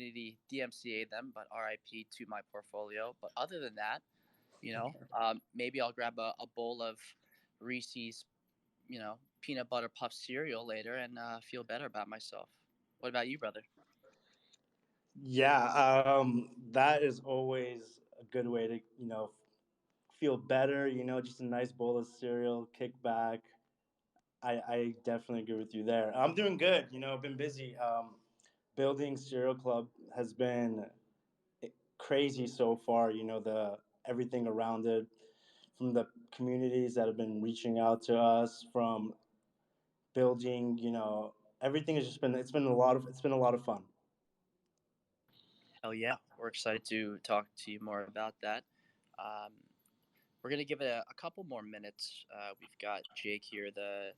community DMCA them, but RIP to my portfolio. But other than that, maybe I'll grab a bowl of Reese's, peanut butter puff cereal later and feel better about myself. What about you, brother? Yeah, that is always a good way to, feel better. Just a nice bowl of cereal, kick back. I definitely agree with you there. I'm doing good. I've been busy. Building Cereal Club has been crazy so far. The everything around it, from the communities that have been reaching out to us, from building. Everything has just been. It's been a lot of fun. Hell yeah, we're excited to talk to you more about that. Um, we're gonna give it a couple more minutes. We've got Jake here, the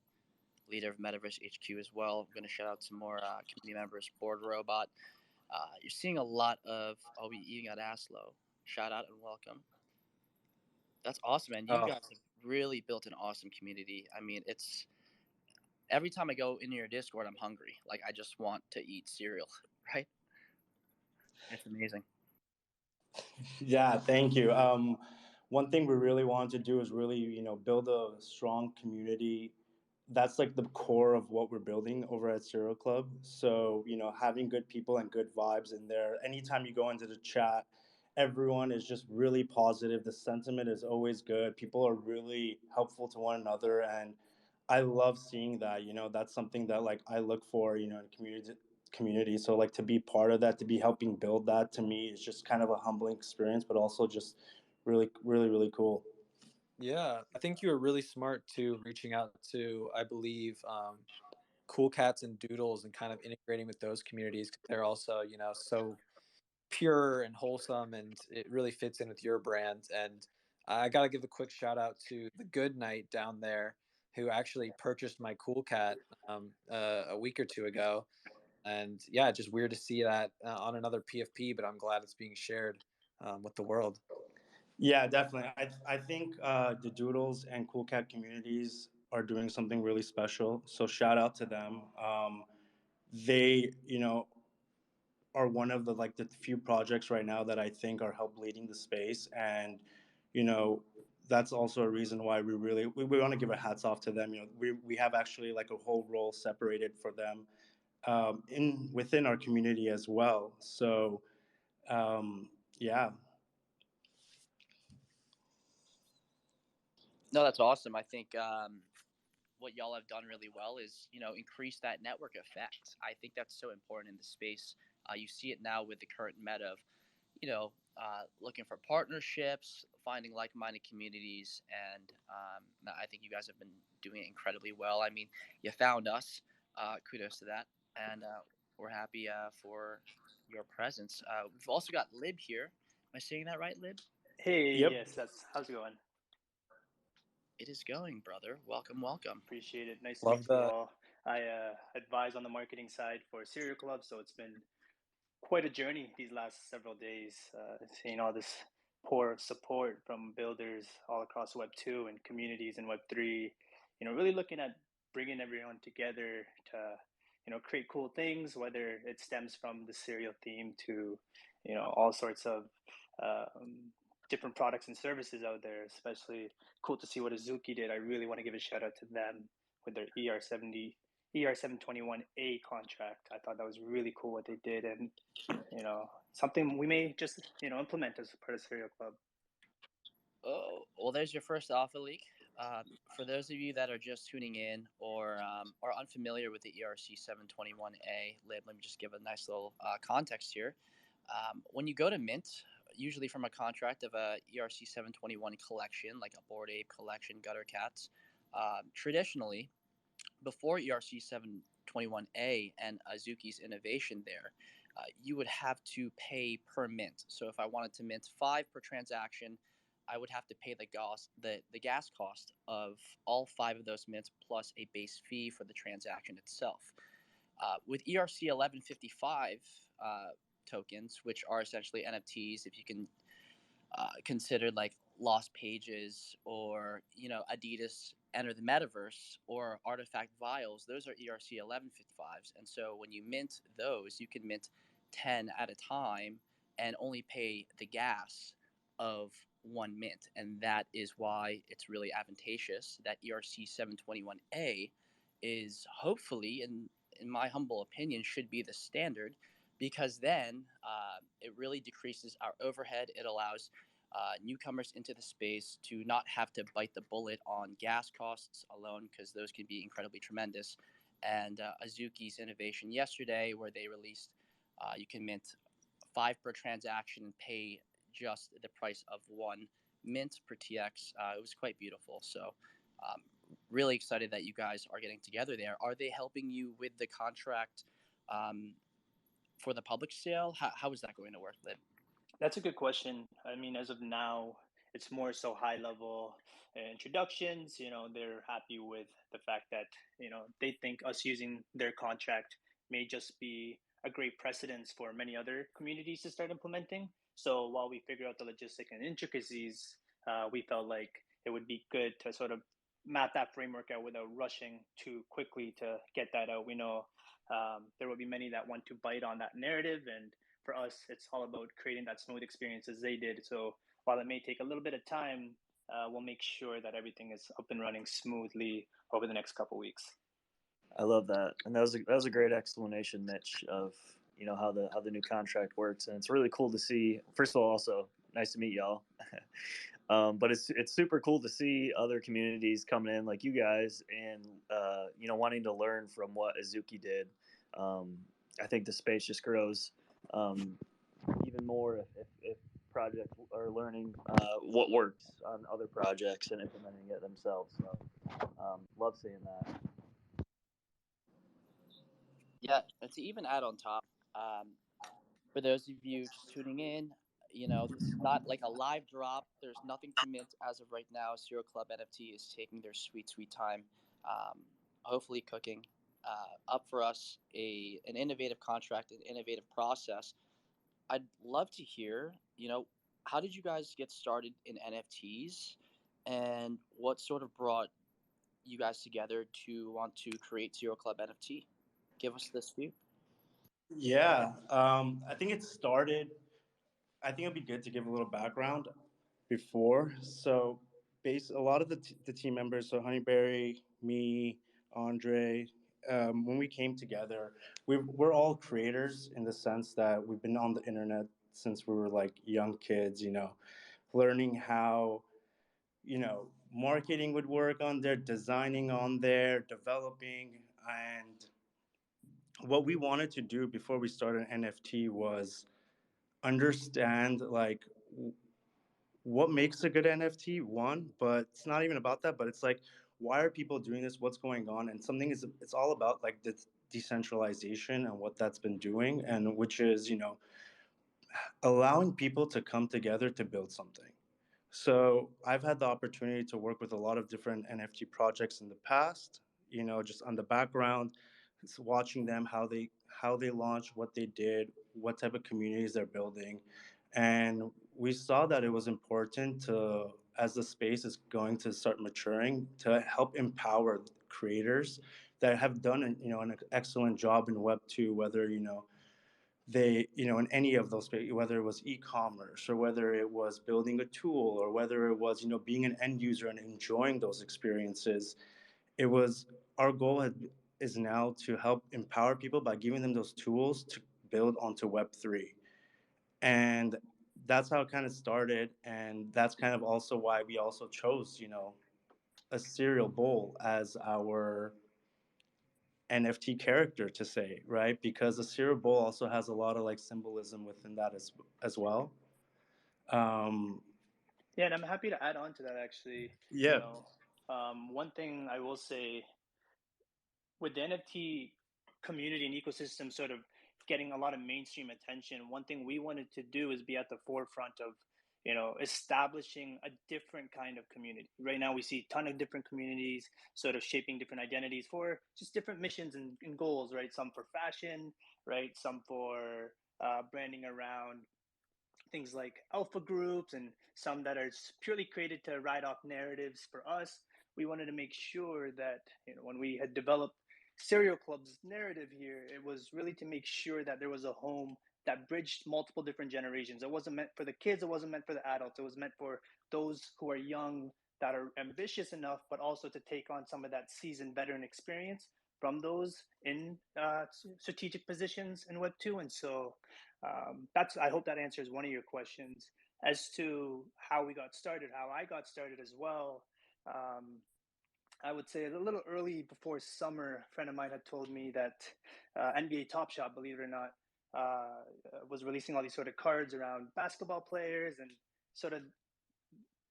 leader of Metaverse HQ as well. I'm gonna shout out some more community members. Board Robot. You're seeing a lot of I'll be eating at Aslo. Shout out and welcome. That's awesome, man. You Oh, guys have really built an awesome community. I mean, it's every time I go into your Discord, I'm hungry. Like I just want to eat cereal, right? It's amazing. yeah, thank you. One thing we really wanted to do is really, build a strong community. That's like the core of what we're building over at Serial Club. So, having good people and good vibes in there. Anytime you go into the chat, everyone is just really positive. The sentiment is always good. People are really helpful to one another. And I love seeing that. That's something that like I look for, in community. So like to be part of that, to be helping build that, to me is just kind of a humbling experience, but also just really, really, really cool. Yeah, I think you were really smart too, reaching out to, I believe, Cool Cats and Doodles and kind of integrating with those communities because they're also, so pure and wholesome, and it really fits in with your brand. And I got to give a quick shout out to the Good Night down there, who actually purchased my Cool Cat a week or two ago. And yeah, just weird to see that on another PFP, but I'm glad it's being shared with the world. Yeah, definitely. I think the Doodles and Cool Cat communities are doing something really special. So shout out to them. They, are one of the few projects right now that I think are help leading the space, and you know that's also a reason why we want to give a hats off to them. We have actually like a whole role separated for them in within our community as well. So yeah. No, that's awesome. I think what y'all have done really well is increase that network effect. I think that's so important in the space. You see it now with the current meta of looking for partnerships, finding like-minded communities, and I think you guys have been doing it incredibly well. I mean, you found us. Kudos to that, and we're happy for your presence. We've also got Lib here. Am I saying that right, Lib? Hey, Yep. yes, that's how's it going? It is going, brother. Welcome, welcome. Appreciate it. Nice to Love meet you the all. I advise on the marketing side for Cereal Club, so it's been quite a journey these last several days. Seeing all this poor support from builders all across Web 2 and communities in Web 3. Really looking at bringing everyone together to create cool things, whether it stems from the cereal theme to all sorts of um, different products and services out there. Especially cool to see what Azuki did. I really want to give a shout out to them with their ER721A contract. I thought that was really cool what they did, and something we may just implement as part of Serial Club. Oh, well, there's your first alpha leak. For those of you that are just tuning in or are unfamiliar with the ERC 721A lib, let me just give a nice little context here. When you go to Mint, usually from a contract of a ERC 721 collection, like a Bored Ape collection, Gutter Cats, traditionally, before ERC 721A and Azuki's innovation there, you would have to pay per mint. So if I wanted to mint 5 per transaction, I would have to pay the gas cost of all 5 of those mints plus a base fee for the transaction itself. With ERC 1155 tokens, which are essentially NFTs, if you can considered like Lost Pages or Adidas Enter the Metaverse or Artifact Vials. Those are ERC 1155s, and so when you mint those, you can mint 10 at a time and only pay the gas of one mint. And that is why it's really advantageous that ERC 721A is hopefully, in my humble opinion, should be the standard, because then it really decreases our overhead. It allows newcomers into the space to not have to bite the bullet on gas costs alone, because those can be incredibly tremendous. And Azuki's innovation yesterday, where they released you can mint 5 per transaction and pay just the price of 1 mint per TX. It was quite beautiful. So, really excited that you guys are getting together there. Are they helping you with the contract for the public sale? How is that going to work, Lib? That's a good question. I mean, as of now, it's more so high level introductions. They're happy with the fact that, they think us using their contract may just be a great precedence for many other communities to start implementing. So while we figure out the logistic and intricacies, we felt like it would be good to sort of map that framework out without rushing too quickly to get that out. We know there will be many that want to bite on that narrative, and for us, it's all about creating that smooth experience as they did. So while it may take a little bit of time, we'll make sure that everything is up and running smoothly over the next couple weeks. I love that, and that was a great explanation, Mitch, of how the new contract works, and it's really cool to see. First of all, also nice to meet y'all. But it's super cool to see other communities coming in like you guys, and wanting to learn from what Azuki did. I think the space just grows even more if projects are learning what works on other projects and implementing it themselves. So love seeing that. Yeah, and to even add on top, for those of you just tuning in, this is not like a live drop. There's nothing to mint as of right now. Serial Club NFT is taking their sweet time, hopefully cooking up for us an innovative contract, an innovative process. I'd love to hear, how did you guys get started in NFTs, and what sort of brought you guys together to want to create Serial Club NFT? Give us the scoop. Yeah, I think it started. I think it'd be good to give a little background before. So, a lot of the team members, so Honeyberry, me, Andre, when we came together, we're all creators in the sense that we've been on the internet since we were like young kids, learning how, marketing would work on there, designing on there, developing. And what we wanted to do before we started NFT was understand like what makes a good NFT, one, but it's not even about that, but it's like, why are people doing this? What's going on? And it's all about like the decentralization and what that's been doing, and which is, allowing people to come together to build something. So I've had the opportunity to work with a lot of different NFT projects in the past, just on the background, watching them, how they launched, what they did, what type of communities they're building. And we saw that it was important to, as the space is going to start maturing, to help empower creators that have done an excellent job in Web 2, whether they in any of those, whether it was e-commerce or whether it was building a tool or whether it was being an end user and enjoying those experiences. It was our goal is now to help empower people by giving them those tools to build onto Web3. And that's how it kind of started, and that's kind of also why we also chose a cereal bowl as our NFT character to say, right? Because the cereal bowl also has a lot of like symbolism within that as well. Um, Yeah, and I'm happy to add on to that actually. yeah. One thing I will say with the NFT community and ecosystem sort of getting a lot of mainstream attention, one thing we wanted to do is be at the forefront of, establishing a different kind of community. Right now, we see a ton of different communities sort of shaping different identities for just different missions and goals, right? Some for fashion, right? Some for branding around things like alpha groups, and some that are purely created to write off narratives. For us, we wanted to make sure that when we had developed Serial Club's narrative here, it was really to make sure that there was a home that bridged multiple different generations. It wasn't meant for the kids, it wasn't meant for the adults. It was meant for those who are young, that are ambitious enough, but also to take on some of that seasoned veteran experience from those in strategic positions in Web 2. And so I hope that answers one of your questions. As to how we got started, how I got started as well, I would say a little early before summer, a friend of mine had told me that NBA Top Shot, believe it or not, was releasing all these sort of cards around basketball players, and sort of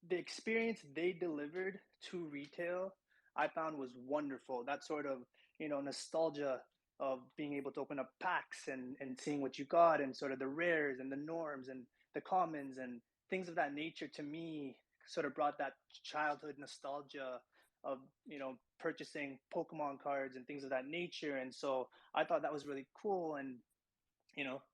the experience they delivered to retail, I found was wonderful. That sort of, nostalgia of being able to open up packs and seeing what you got, and sort of the rares and the norms and the commons and things of that nature, to me sort of brought that childhood nostalgia of, purchasing Pokemon cards and things of that nature. And so I thought that was really cool. And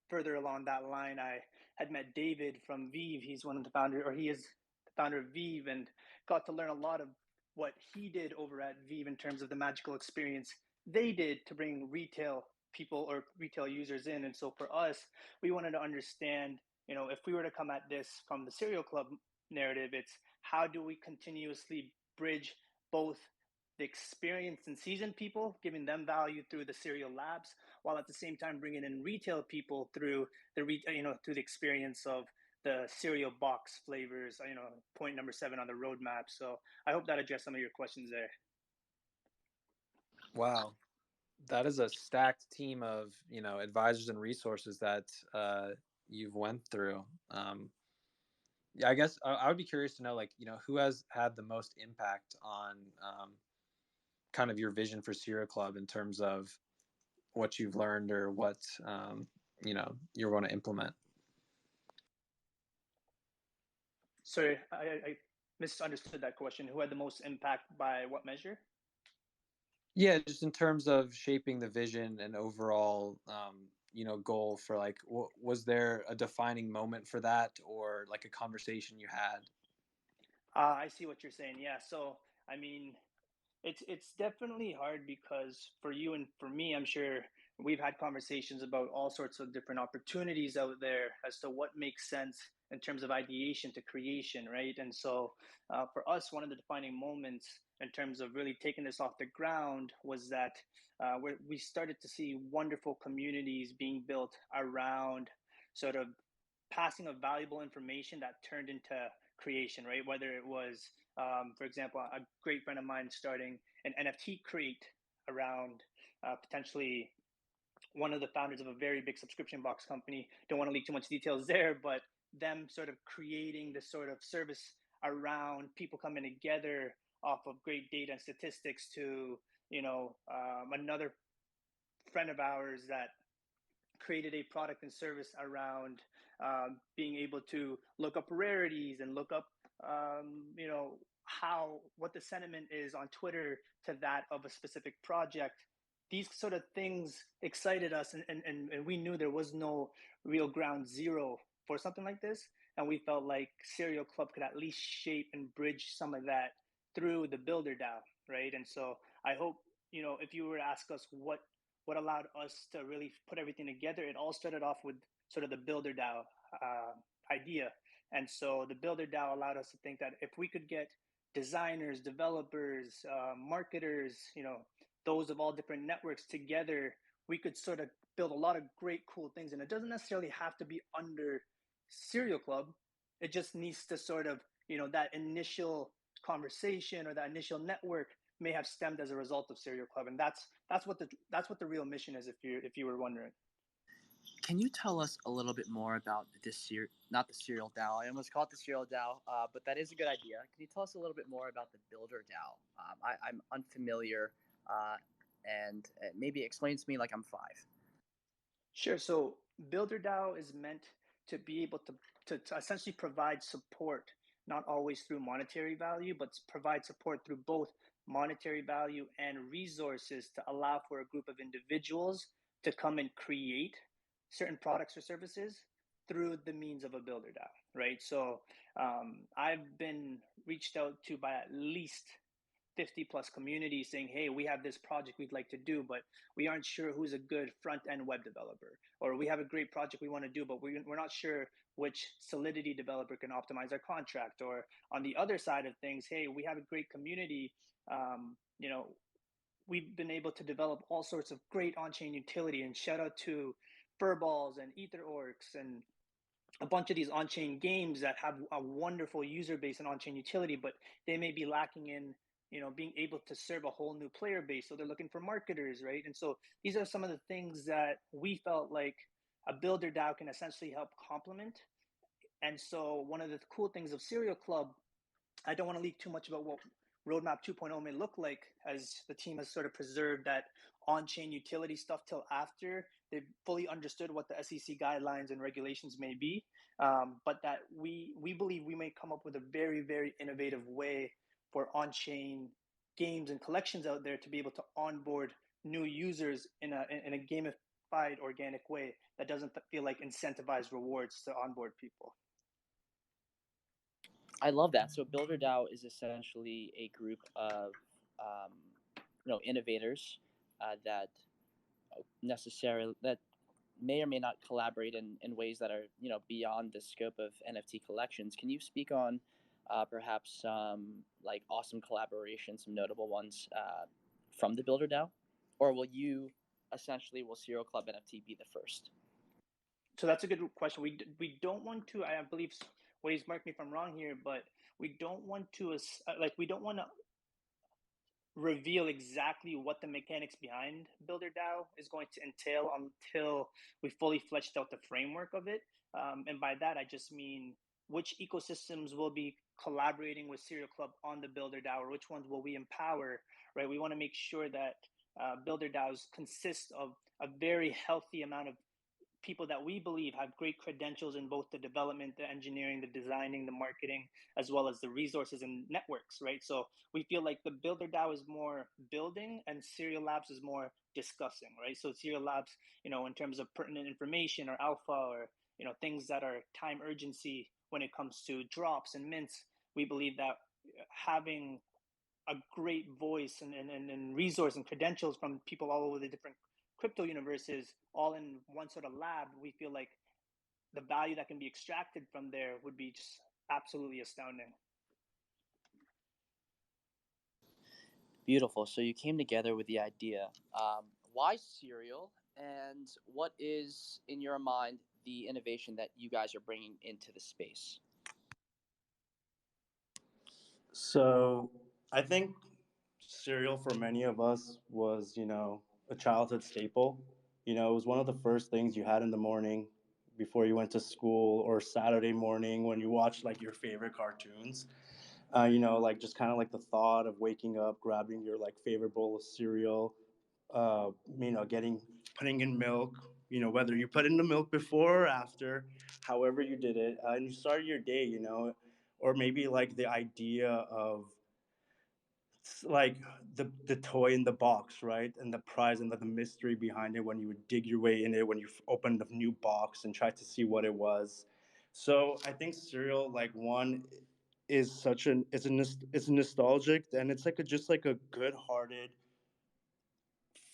further along that line, I had met David from Vive. He's one of the founder, or he is the founder of Vive, and got to learn a lot of what he did over at Vive in terms of the magical experience they did to bring retail people or retail users in. And so for us, we wanted to understand, if we were to come at this from the Serial Club narrative, it's how do we continuously bridge both the experienced and seasoned people, giving them value through the Serial Labs, while at the same time bringing in retail people through through the experience of the cereal box flavors, point number 7 on the roadmap. So I hope that addressed some of your questions there. Wow, that is a stacked team of advisors and resources that you've went through. Yeah, I guess I would be curious to know, who has had the most impact on kind of your vision for Serial Club in terms of what you've learned or what you're going to implement. Sorry, I misunderstood that question. Who had the most impact by what measure? Yeah, just in terms of shaping the vision and overall, goal for was there a defining moment for that, or like a conversation you had? I see what you're saying. Yeah. So, I mean, it's definitely hard, because for you and for me, I'm sure we've had conversations about all sorts of different opportunities out there as to what makes sense in terms of ideation to creation, right? And so for us, one of the defining moments in terms of really taking this off the ground was that we started to see wonderful communities being built around sort of passing of valuable information that turned into creation, right? Whether it was, for example, a great friend of mine starting an NFT crate around potentially one of the founders of a very big subscription box company. Don't want to leak too much details there, but them sort of creating this sort of service around people coming together off of great data and statistics to, another friend of ours that created a product and service around being able to look up rarities and look up, what the sentiment is on Twitter to that of a specific project. These sort of things excited us, and we knew there was no real ground zero for something like this. And we felt like Serial Club could at least shape and bridge some of that through the Builder DAO, right? And so I hope, if you were to ask us what allowed us to really put everything together, it all started off with sort of the Builder DAO idea. And so the Builder DAO allowed us to think that if we could get designers, developers, marketers, those of all different networks together, we could sort of build a lot of great, cool things. And it doesn't necessarily have to be under Serial Club. It just needs to sort of, that initial conversation or that initial network may have stemmed as a result of Serial Club, and that's what the real mission is. If you were wondering. Can you tell us a little bit more about this not the Serial DAO? I almost call it the Serial DAO, but that is a good idea. Can you tell us a little bit more about the Builder DAO? I'm unfamiliar, and maybe explain to me like I'm 5. Sure. So Builder DAO is meant to be able to essentially provide support, not always through monetary value, but provide support through both monetary value and resources to allow for a group of individuals to come and create certain products or services through the means of a Builder DAO, right? So I've been reached out to by at least 50 plus communities saying, hey, we have this project we'd like to do, but we aren't sure who's a good front end web developer. Or we have a great project we want to do, but we're not sure which Solidity developer can optimize our contract. Or on the other side of things, hey, we have a great community. We've been able to develop all sorts of great on-chain utility, and shout out to Furballs and EtherOrcs and a bunch of these on-chain games that have a wonderful user base and on-chain utility, but they may be lacking in being able to serve a whole new player base. So they're looking for marketers, right? And so these are some of the things that we felt like a builder DAO can essentially help complement. And so one of the cool things of Serial Club, I don't want to leak too much about what Roadmap 2.0 may look like, as the team has sort of preserved that on-chain utility stuff till after they've fully understood what the SEC guidelines and regulations may be. But that we believe we may come up with a very, very innovative way for on-chain games and collections out there to be able to onboard new users in a gamified, organic way that doesn't feel like incentivized rewards to onboard people. I love that. So Builder DAO is essentially a group of innovators that may or may not collaborate in ways that are beyond the scope of NFT collections. Can you speak on perhaps some like awesome collaborations, some notable ones from the Builder DAO, or will Serial Club NFT be the first? So that's a good question. We don't want to. I believe Waze, mark me if I'm wrong here, but we don't want to reveal exactly what the mechanics behind Builder DAO is going to entail until we fully fleshed out the framework of it. And by that, I just mean which ecosystems will be collaborating with Serial Club on the Builder DAO, or which ones will we empower, right? We want to make sure that Builder DAOs consist of a very healthy amount of people that we believe have great credentials in both the development, the engineering, the designing, the marketing, as well as the resources and networks, right? So we feel like the Builder DAO is more building and Serial Labs is more discussing, right? So Serial Labs, in terms of pertinent information or alpha or, things that are time urgency when it comes to drops and mints, we believe that having a great voice and resource and credentials from people all over the different crypto universes all in one sort of lab, we feel like the value that can be extracted from there would be just absolutely astounding. Beautiful. So you came together with the idea. Why Serial, and what is, in your mind, the innovation that you guys are bringing into the space? So I think cereal for many of us was, a childhood staple. It was one of the first things you had in the morning before you went to school, or Saturday morning when you watched like your favorite cartoons. Like just kind of like the thought of waking up, grabbing your like favorite bowl of cereal, putting in milk, whether you put in the milk before or after, however you did it, and you started your day, or maybe like the idea of like the toy in the box, right, and the prize and the mystery behind it when you would dig your way in it when you opened the new box and tried to see what it was. So I think cereal, like, one is such an it's nostalgic, and it's like just like a good-hearted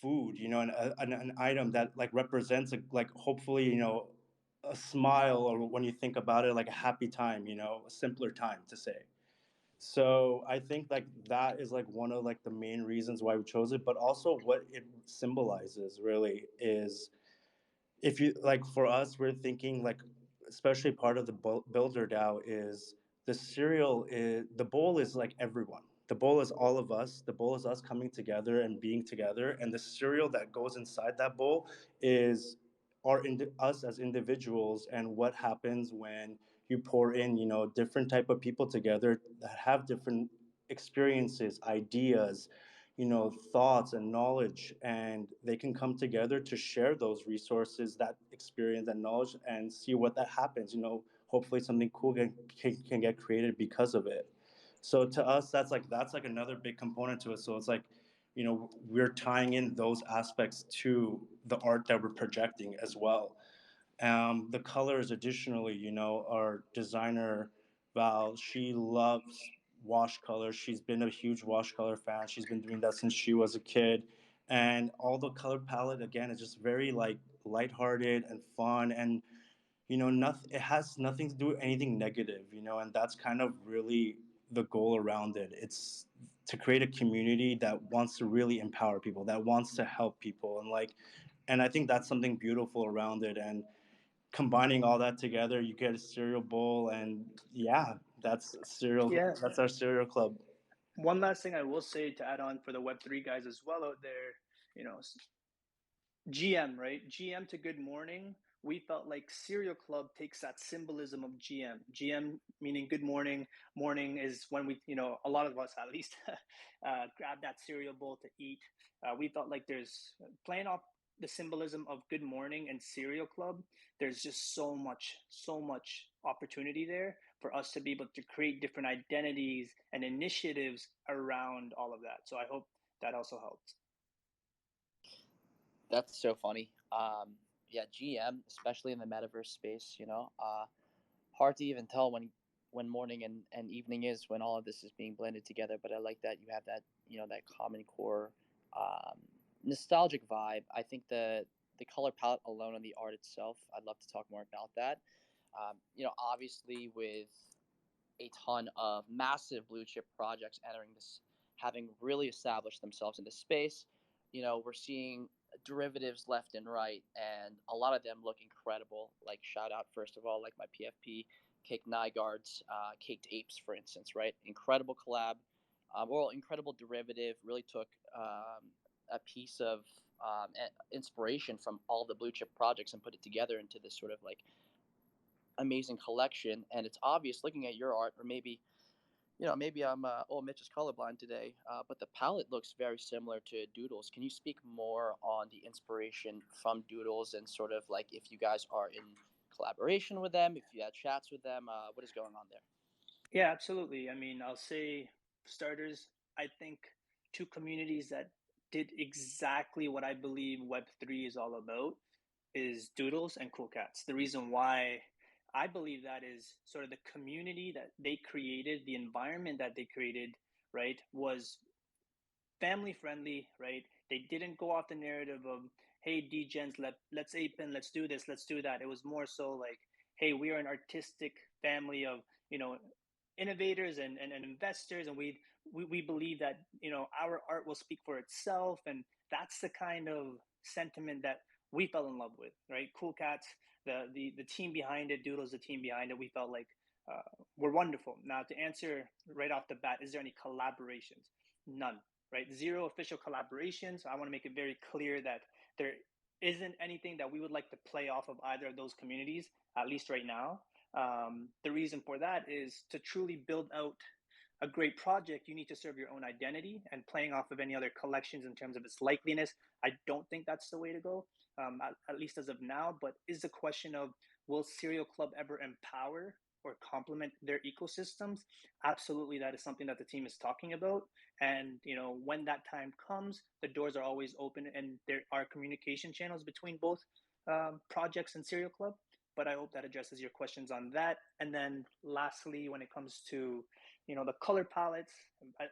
food, and an item that like represents like hopefully a smile, or when you think about it, like a happy time, a simpler time to say. So I think like that is like one of like the main reasons why we chose it, but also what it symbolizes really is, if you like, for us, we're thinking like, especially part of the builder DAO is the cereal is the bowl is like everyone. The bowl is all of us. The bowl is us coming together and being together, and the cereal that goes inside that bowl is us as individuals, and what happens when you pour in different type of people together that have different experiences, ideas, thoughts and knowledge, and they can come together to share those resources, that experience and knowledge, and see what that happens. Hopefully something cool can get created because of it. So to us, that's like another big component to it. So it's like, we're tying in those aspects to the art that we're projecting as well. The colors, additionally, our designer Val, she loves wash colors. She's been a huge wash color fan. She's been doing that since she was a kid. And all the color palette again is just very like lighthearted and fun, and nothing, it has nothing to do with anything negative, and that's kind of really the goal around it. It's to create a community that wants to really empower people, that wants to help people, and I think that's something beautiful around it. And combining all that together, you get a cereal bowl, and yeah, that's cereal. Yeah. That's our cereal club. One last thing I will say to add on for the Web3 guys as well out there, you know, GM, right? GM to good morning. We felt like Cereal Club takes that symbolism of GM. GM meaning good morning. Morning is when we, a lot of us at least grab that cereal bowl to eat. We felt like there's playing off the symbolism of good morning and Cereal Club. There's just so much opportunity there for us to be able to create different identities and initiatives around all of that. So I hope that also helps. That's so funny. Yeah, GM, especially in the metaverse space, hard to even tell when morning and evening is when all of this is being blended together. But I like that you have that that common core nostalgic vibe. I think the color palette alone and the art itself, I'd love to talk more about that. Obviously with a ton of massive blue chip projects entering this, having really established themselves in this space. We're seeing derivatives left and right, and a lot of them look incredible. Like shout out first of all, like my PFP Cake Nygaard's Caked Apes, for instance, right? Incredible collab, well, incredible derivative. Really took a piece of inspiration from all the blue chip projects and put it together into this sort of like amazing collection. And it's obvious looking at your art, or maybe I'm Mitch is colorblind today, but the palette looks very similar to Doodles. Can you speak more on the inspiration from Doodles and sort of like if you guys are in collaboration with them, if you had chats with them, what is going on there? Yeah, absolutely. I mean, I'll say starters, I think two communities that did exactly what I believe Web3 is all about is Doodles and Cool Cats. The reason why I believe that is sort of the community that they created, the environment that they created, right, was family friendly, right? They didn't go off the narrative of, hey, degens, let's ape in, let's do this, let's do that. It was more so like, hey, we are an artistic family of, innovators and investors, and we believe that, our art will speak for itself. And that's the kind of sentiment that we fell in love with, right? Cool Cats, the team behind it, Doodles, the team behind it, we felt like were wonderful. Now, to answer right off the bat, is there any collaborations? None, right? Zero official collaborations. I want to make it very clear that there isn't anything that we would like to play off of either of those communities, at least right now. The reason for that is to truly build out a great project, you need to serve your own identity, and playing off of any other collections in terms of its likeliness, I don't think that's the way to go, at least as of now. But is the question of, will Serial Club ever empower or complement their ecosystems? Absolutely, that is something that the team is talking about. And when that time comes, the doors are always open, and there are communication channels between both projects and Serial Club. But I hope that addresses your questions on that. And then lastly, when it comes to the color palettes,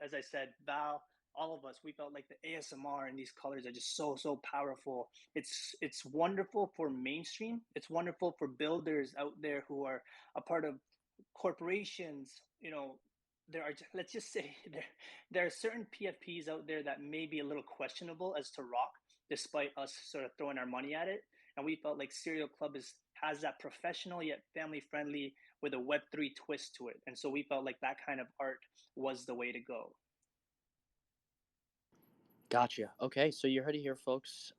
as I said, Val, all of us, we felt like the ASMR and these colors are just so powerful. It's wonderful for mainstream. It's wonderful for builders out there who are a part of corporations. There are, let's just say, there are certain PFPs out there that may be a little questionable as to rock, despite us sort of throwing our money at it. And we felt like Serial Club has that professional yet family friendly with a Web3 twist to it. And so we felt like that kind of art was the way to go. Gotcha. Okay, so you heard it here, folks.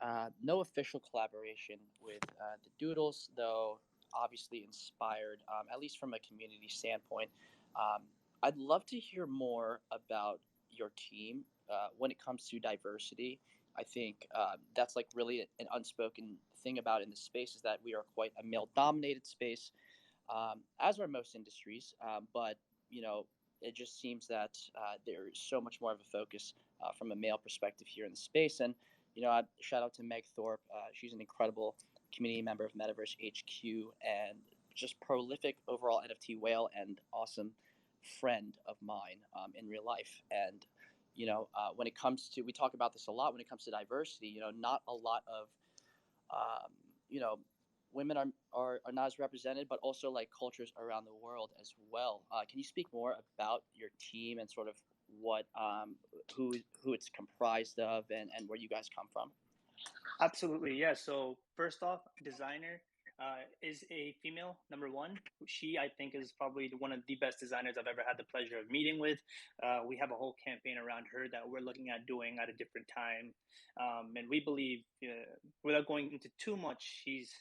No official collaboration with the Doodles, though obviously inspired, at least from a community standpoint. Um, I'd love to hear more about your team when it comes to diversity. I think that's like really an unspoken thing about in the space is that we are quite a male-dominated space, as are most industries. But you know, it just seems that there is so much more of a focus from a male perspective here in the space. And shout out to Meg Thorpe. She's an incredible community member of Metaverse HQ and just prolific overall NFT whale and awesome friend of mine in real life. And when it comes to, we talk about this a lot when it comes to diversity. Not a lot of um, you know women are not as represented, but also like cultures around the world as well. Can you speak more about your team and sort of what who it's comprised of, and where you guys come from? Absolutely, yeah. So first off, designer is a female, number one. She, I think, is probably one of the best designers I've ever had the pleasure of meeting with. We have a whole campaign around her that we're looking at doing at a different time, and we believe, without going into too much, she's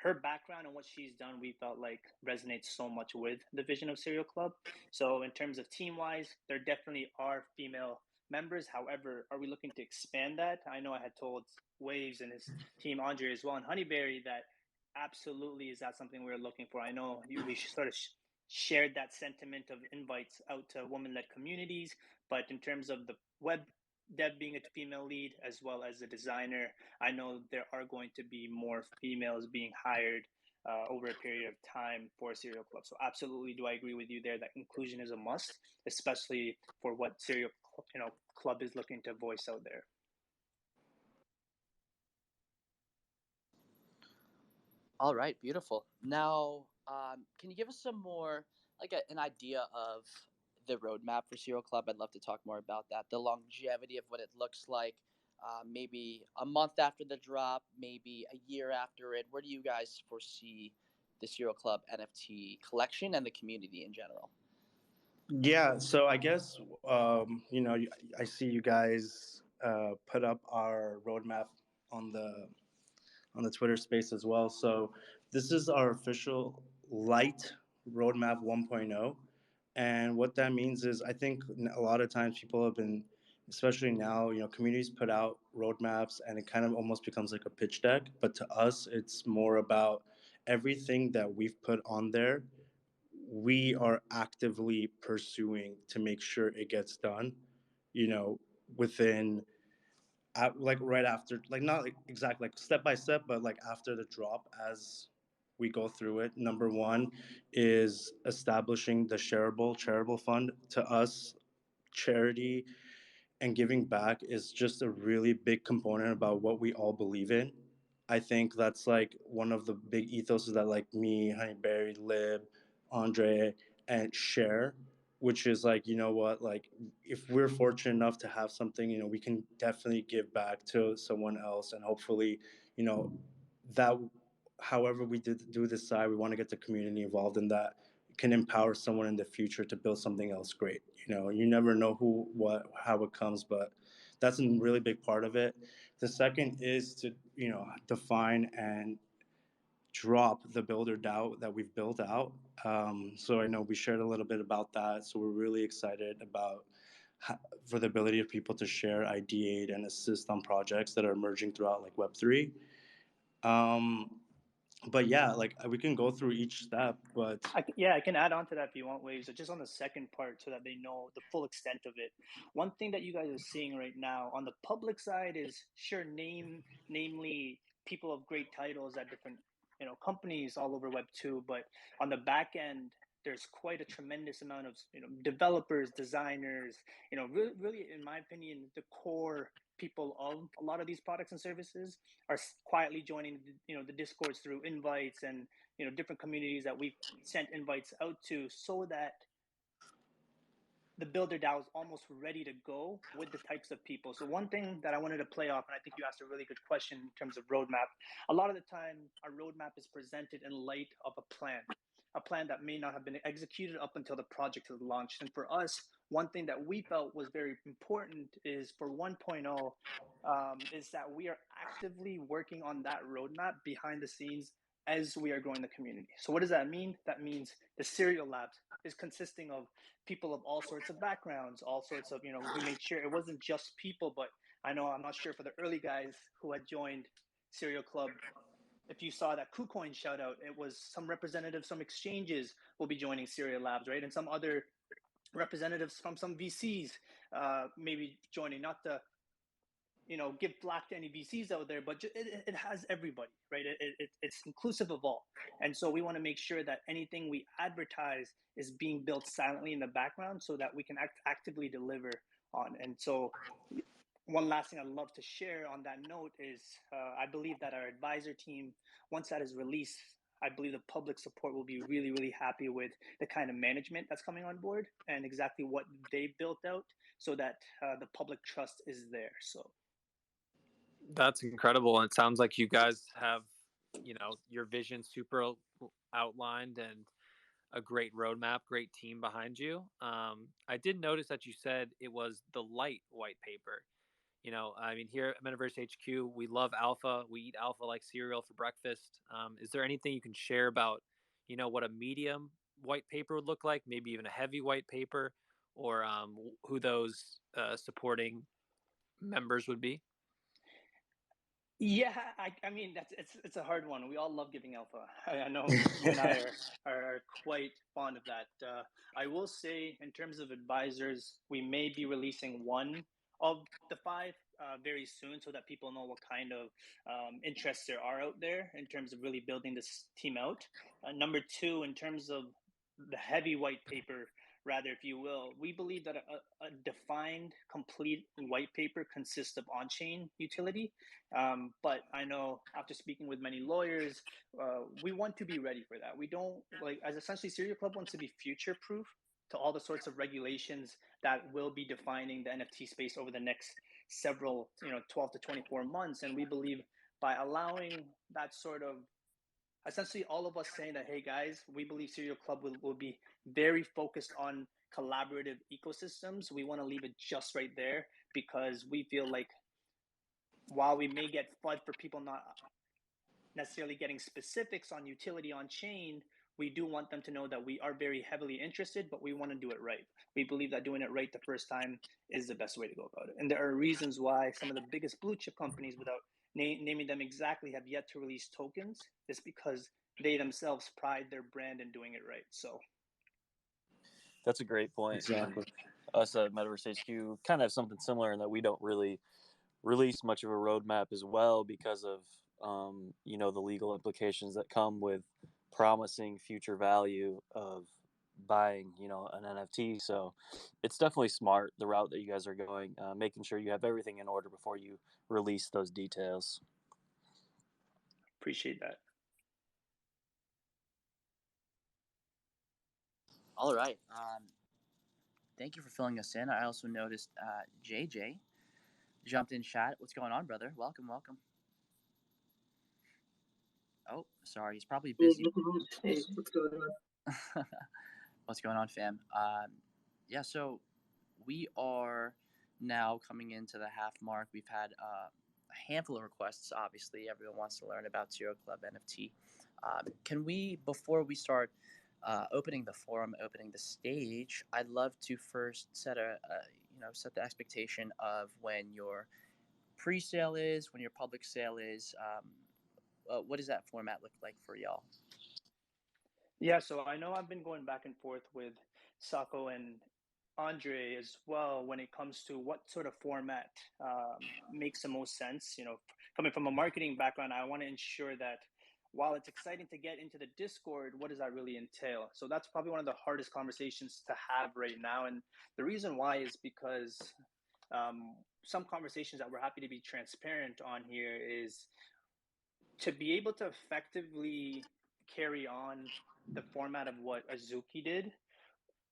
her background and what she's done. We felt like resonates so much with the vision of Serial Club. So in terms of team wise, there definitely are female members. However, are we looking to expand that? I know I had told Waves and his team, Andre as well, and Honeyberry, that absolutely is that something we're looking for. I know we sort of shared that sentiment of invites out to women-led communities, but in terms of the web dev being a female lead as well as a designer, I know there are going to be more females being hired over a period of time for Serial Club. So absolutely, do I agree with you there that inclusion is a must, especially for what Serial Club is looking to voice out there. All right, beautiful. Now, can you give us some more, like an idea of the roadmap for Serial Club? I'd love to talk more about that. The longevity of what it looks like, maybe a month after the drop, maybe a year after it. Where do you guys foresee the Serial Club NFT collection and the community in general? Yeah, so I guess I see you guys put up our roadmap on the Twitter space as well. So this is our official light roadmap 1.0. And what that means is I think a lot of times people have been, especially now, communities put out roadmaps and it kind of almost becomes like a pitch deck. But to us, it's more about everything that we've put on there. We are actively pursuing to make sure it gets done, within like right after, like not like exactly like step by step, but like after the drop as we go through it. Number one is establishing the shareable charitable fund. To us, charity and giving back is just a really big component about what we all believe in. I think that's like one of the big ethos that like me, Honeyberry, Lib, Andre, and share, which is like, what, like if we're fortunate enough to have something, we can definitely give back to someone else, and hopefully, you know, that however we do decide we want to get the community involved in that, can empower someone in the future to build something else great. You never know who, what, how it comes, but that's a really big part of it. The second is to, define and drop the builder DAO that we've built out. So I know we shared a little bit about that. So we're really excited about for the ability of people to share, ideate, and assist on projects that are emerging throughout like Web3. Um, but yeah, like we can go through each step, but I can add on to that if you want, Waves, or just on the second part so that they know the full extent of it. One thing that you guys are seeing right now on the public side is sure namely people of great titles at different companies all over Web 2, but on the back end there's quite a tremendous amount of developers, designers, really in my opinion the core people of a lot of these products and services are quietly joining the discords through invites and different communities that we've sent invites out to, so that the builder DAO is almost ready to go with the types of people. So one thing that I wanted to play off, and I think you asked a really good question in terms of roadmap. A lot of the time, our roadmap is presented in light of a plan that may not have been executed up until the project is launched. And for us, one thing that we felt was very important is for 1.0, is that we are actively working on that roadmap behind the scenes as we are growing the community. So what does that mean? That means the Serial Labs is consisting of people of all sorts of backgrounds, all sorts of, we made sure it wasn't just people, but I'm not sure for the early guys who had joined Serial Club, if you saw that KuCoin shout out, it was some representatives from exchanges will be joining Serial Labs, right? And some other representatives from some VCs maybe joining, not the give flack to any VCs out there, but it has everybody, right? It's inclusive of all. And so we want to make sure that anything we advertise is being built silently in the background so that we can actively deliver on. And so one last thing I'd love to share on that note is I believe that our advisor team, once that is released, I believe the public support will be really, really happy with the kind of management that's coming on board and exactly what they built out so that the public trust is there. So That's incredible. And it sounds like you guys have, your vision super outlined and a great roadmap, great team behind you. I did notice that you said it was the light white paper. I mean, here at Metaverse HQ, we love alpha. We eat alpha like cereal for breakfast. Is there anything you can share about, what a medium white paper would look like? Maybe even a heavy white paper, or who those supporting members would be? yeah, I mean it's a hard one. We all love giving alpha. I know you and I are quite fond of that. I will say, in terms of advisors, we may be releasing one of the five very soon, so that people know what kind of interests there are out there in terms of really building this team out. Number two, in terms of the heavy white paper, rather, if you will, we believe that a defined, complete white paper consists of on-chain utility. But I know after speaking with many lawyers, we want to be ready for that. We don't as essentially Serial Club wants to be future-proof to all the sorts of regulations that will be defining the NFT space over the next several, 12 to 24 months. And we believe by allowing that sort of essentially all of us saying that, hey guys, we believe Serial Club will be very focused on collaborative ecosystems. We want to leave it just right there because we feel like while we may get FUD for people not necessarily getting specifics on utility on chain, we do want them to know that we are very heavily interested, but we want to do it right. We believe that doing it right the first time is the best way to go about it. And there are reasons why some of the biggest blue chip companies, without naming them exactly, have yet to release tokens. It's because they themselves pride their brand in doing it right. So That's a great point. Exactly. Us at Metaverse HQ kind of have something similar in that we don't really release much of a roadmap as well because of the legal implications that come with promising future value of buying an NFT. So it's definitely smart the route that you guys are going, making sure you have everything in order before you release those details. appreciate that. All right. Thank you for filling us in. I also noticed JJ jumped in chat. What's going on, brother? Welcome, welcome. Oh, sorry. He's probably busy. Hey, what's going on? What's going on, fam? Yeah, so we are now coming into the half mark. We've had a handful of requests. Obviously, everyone wants to learn about Zero Club NFT. Can we, before we start opening the forum, opening the stage, I'd love to first set set the expectation of when your pre-sale is, when your public sale is. What does that format look like for y'all? Yeah, so I know I've been going back and forth with Sako and Andre as well when it comes to what sort of format makes the most sense. Coming from a marketing background, I want to ensure that while it's exciting to get into the Discord, what does that really entail? So that's probably one of the hardest conversations to have right now. And the reason why is because some conversations that we're happy to be transparent on here is to be able to effectively carry on the format of what Azuki did.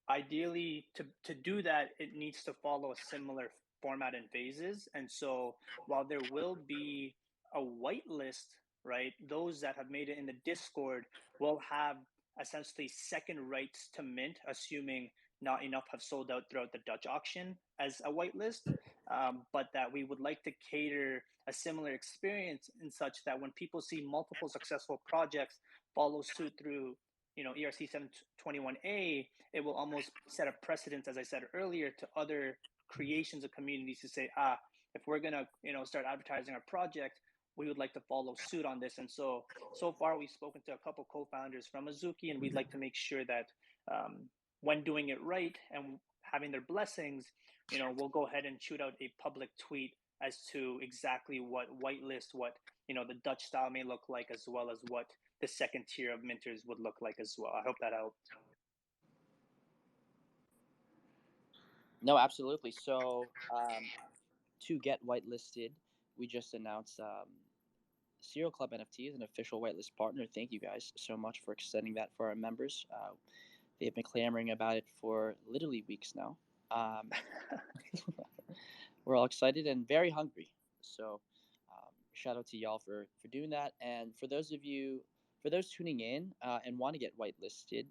Ideally, to do that, it needs to follow a similar format and phases. And so while there will be a whitelist, right, those that have made it in the Discord will have essentially second rights to mint, assuming not enough have sold out throughout the Dutch auction as a whitelist, but that we would like to cater a similar experience in such that when people see multiple successful projects follow suit through ERC 721A, it will almost set a precedent, as I said earlier, to other creations of communities to say, if we're going to start advertising our project, we would like to follow suit on this. And so far we've spoken to a couple co-founders from Azuki, and we'd like to make sure that when doing it right and having their blessings, we'll go ahead and shoot out a public tweet as to exactly what whitelist, what the Dutch style may look like, as well as what the second tier of minters would look like as well. I hope that helped. No, absolutely. So to get whitelisted, we just announced Serial Club NFT is an official whitelist partner. Thank you guys so much for extending that for our members. They've been clamoring about it for literally weeks now. We're all excited and very hungry. So shout out to y'all for doing that. And for those tuning in and want to get whitelisted,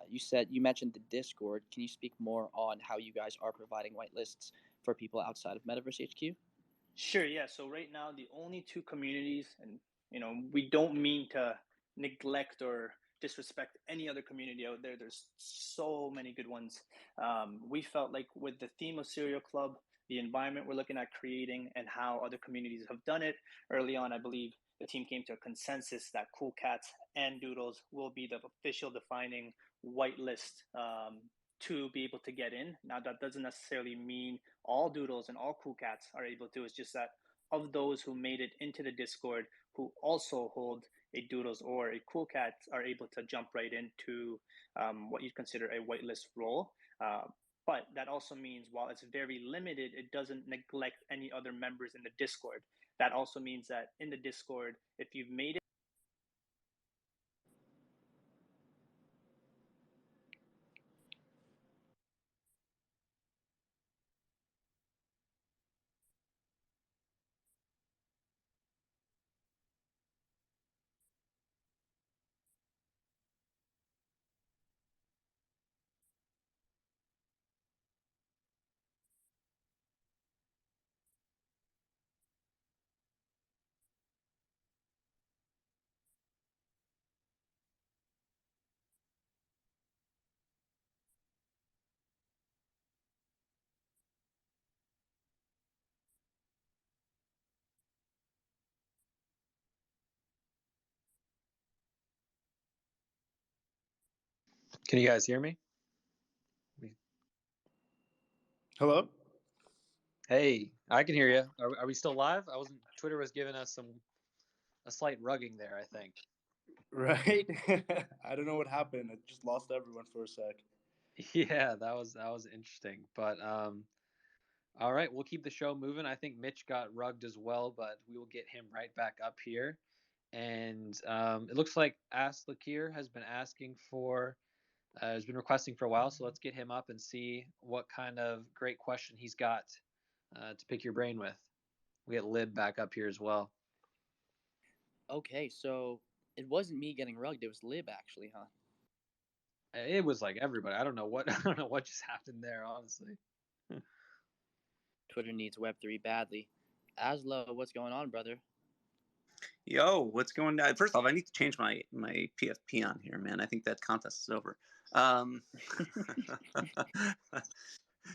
you mentioned the Discord. Can you speak more on how you guys are providing whitelists for people outside of Metaverse HQ? Sure, yeah. So right now, the only two communities, and we don't mean to neglect or disrespect any other community out there. There's so many good ones. We felt like with the theme of Serial Club, the environment we're looking at creating, and how other communities have done it early on, I believe the team came to a consensus that Cool Cats and Doodles will be the official defining whitelist to be able to get in. Now, that doesn't necessarily mean all Doodles and all Cool Cats are able to. It's just that of those who made it into the Discord, who also hold a Doodles or a Cool Cat, are able to jump right into what you'd consider a whitelist role. But that also means while it's very limited, it doesn't neglect any other members in the Discord. That also means that in the Discord, if you've made it, Can you guys hear me? Hello? Hey, I can hear you. Are we still live? Twitter was giving us a slight rugging there, I think. Right? I don't know what happened. I just lost everyone for a sec. Yeah, that was interesting. But all right, we'll keep the show moving. I think Mitch got rugged as well, but we will get him right back up here. And it looks like Ask Lakir has been requesting for a while. So let's get him up and see what kind of great question he's got to pick your brain with. We get Lib back up here as well. Okay, so it wasn't me getting rugged; it was Lib actually, huh? It was like everybody. I don't know what just happened there, honestly. Twitter needs Web3 badly. Aslo, what's going on, brother? Yo, what's going on? First off, I need to change my PFP on here, man. I think that contest is over.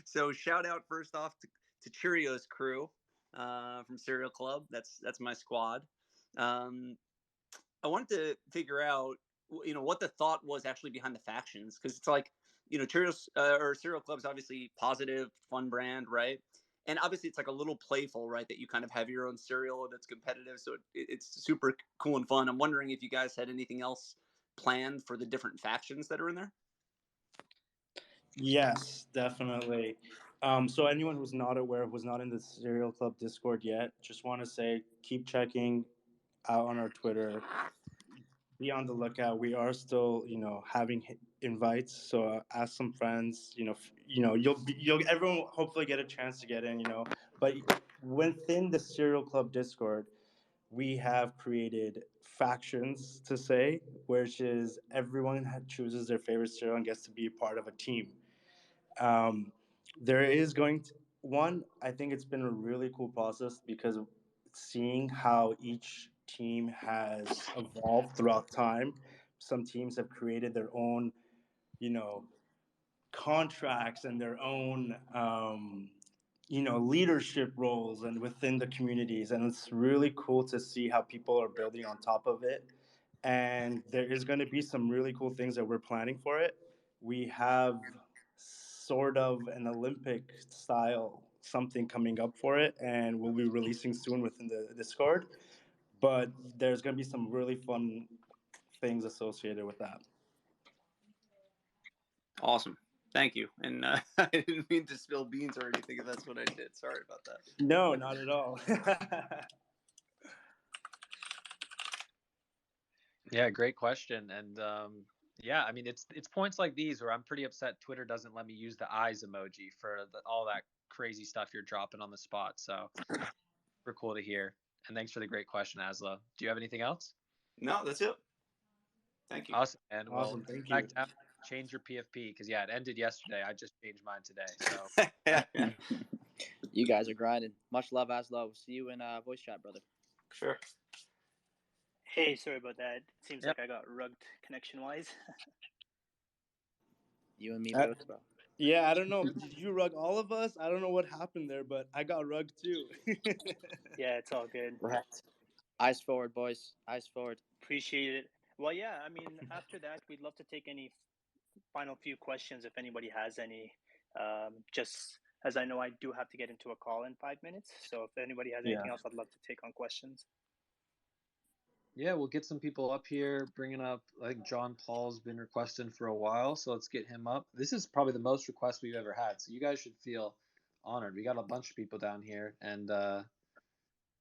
So shout out first off to Cheerios crew from Serial Club. That's my squad. I wanted to figure out, what the thought was actually behind the factions, because it's like, Cheerios or Serial Club's obviously positive, fun brand, right? And obviously it's like a little playful, right, that you kind of have your own cereal that's competitive, so it's super cool and fun. I'm wondering if you guys had anything else planned for the different factions that are in there. Yes, definitely. So anyone who's not aware, who's not in the Serial Club Discord yet, just want to say keep checking out on our Twitter. Be on the lookout. We are still, having invites. So ask some friends. You'll everyone will hopefully get a chance to get in. But within the Serial Club Discord, we have created factions to say, which is everyone chooses their favorite cereal and gets to be a part of a team. There is going to one. I think it's been a really cool process because seeing how each team has evolved throughout time. Some teams have created their own, you know, contracts and their own, leadership roles and within the communities, and it's really cool to see how people are building on top of it. And there is going to be some really cool things that we're planning for it. We have sort of an Olympic style something coming up for it, and we'll be releasing soon within the Discord. But there's going to be some really fun things associated with that. Awesome. Thank you. And I didn't mean to spill beans or anything if that's what I did. Sorry about that. No, not at all. Yeah, great question. And yeah, I mean, it's points like these where I'm pretty upset Twitter doesn't let me use the eyes emoji for all that crazy stuff you're dropping on the spot. So super cool to hear. And thanks for the great question, Aslo. Do you have anything else? No, that's it. Thank you. Awesome. And Awesome. Thank back you. down, change your PFP because yeah, it ended yesterday. I just changed mine today. So You guys are grinding. Much love, Aslo. See you in voice chat, brother. Sure. Hey, sorry about that. Seems Yep. like I got rugged connection-wise. You and me both, bro. Yeah, I don't know. Did you rug all of us? I don't know what happened there, but I got rugged too. Yeah, it's all good. Right. Eyes forward, boys. Eyes forward. Appreciate it. Well, yeah, I mean, after that, we'd love to take any final few questions if anybody has any. Just as I know I do have to get into a call in 5 minutes. So if anybody has anything else, I'd love to take on questions. yeah, we'll get some people up here. Bringing up, I think John Paul's been requesting for a while, so let's get him up. This is probably the most requests we've ever had, so you guys should feel honored. We got a bunch of people down here, and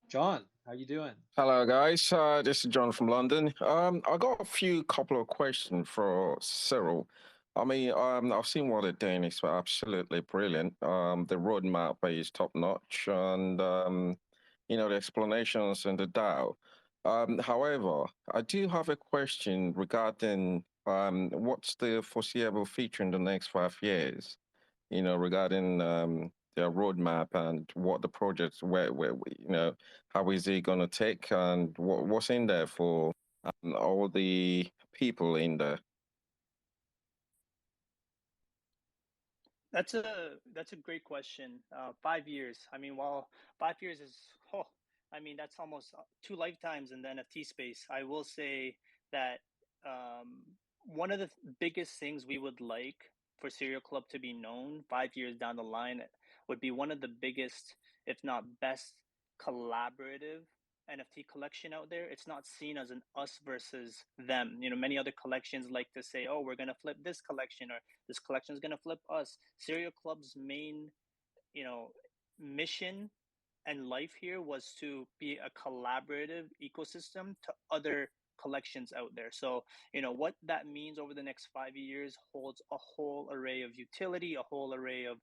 John, how you doing? Hello, guys. This is John from London. I got a couple of questions for Cyril. I mean, I've seen what they're doing. It's absolutely brilliant. The roadmap is top notch, and the explanations and the DAO. However, I do have a question regarding what's the foreseeable future in the next 5 years. Regarding their roadmap and what the projects, how is it going to take and what's in there for all the people in there. That's a great question. 5 years. I mean, while 5 years is, I mean, that's almost 2 lifetimes in the NFT space. I will say that one of the biggest things we would like for Serial Club to be known 5 years down the line would be one of the biggest, if not best, collaborative NFT collection out there. It's not seen as an us versus them. Many other collections like to say, "Oh, we're gonna flip this collection," or "This collection is gonna flip us." Serial Club's main, mission and life here was to be a collaborative ecosystem to other collections out there. So, what that means over the next 5 years holds a whole array of utility, a whole array of,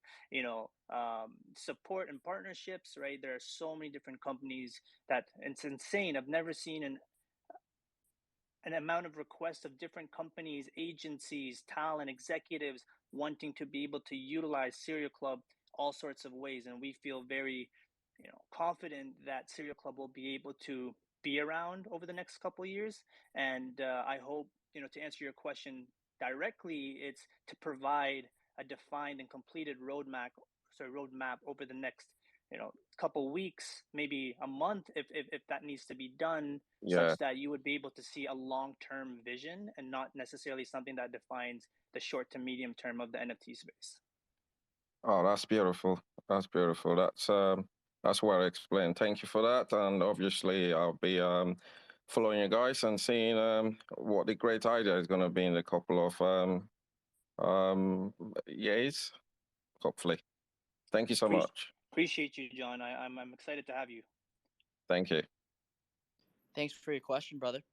support and partnerships, right? There are so many different companies that it's insane. I've never seen an amount of requests of different companies, agencies, talent, executives wanting to be able to utilize Serial Club all sorts of ways. And we feel very, confident that Serial Club will be able to be around over the next couple of years. And I hope, to answer your question directly, it's to provide a defined and completed roadmap over the next couple weeks, maybe a month, if that needs to be done, Yeah. such that you would be able to see a long-term vision and not necessarily something that defines the short to medium term of the NFT space. Oh, that's beautiful. That's beautiful. That's well explained. Thank you for that. And obviously, I'll be following you guys and seeing what the great idea is going to be in a couple of years, hopefully. Thank you so much. Appreciate you, John. I'm excited to have you. Thank you. Thanks for your question, brother.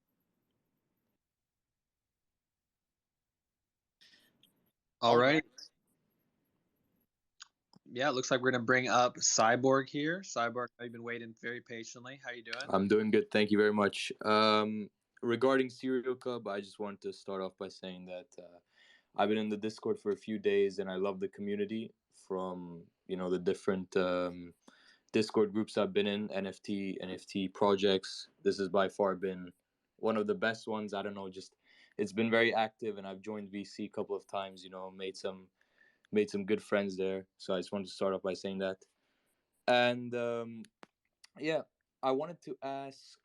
All right. Yeah, it looks like we're gonna bring up Cyborg here. Cyborg, I've been waiting very patiently. How you doing? I'm doing good. Thank you very much. Regarding Serial Club, I just wanted to start off by saying that I've been in the Discord for a few days and I love the community from, the different Discord groups I've been in, NFT projects. This has by far been one of the best ones. I don't know, just it's been very active and I've joined VC a couple of times, made some good friends there. So I just wanted to start off by saying that. And yeah, I wanted to ask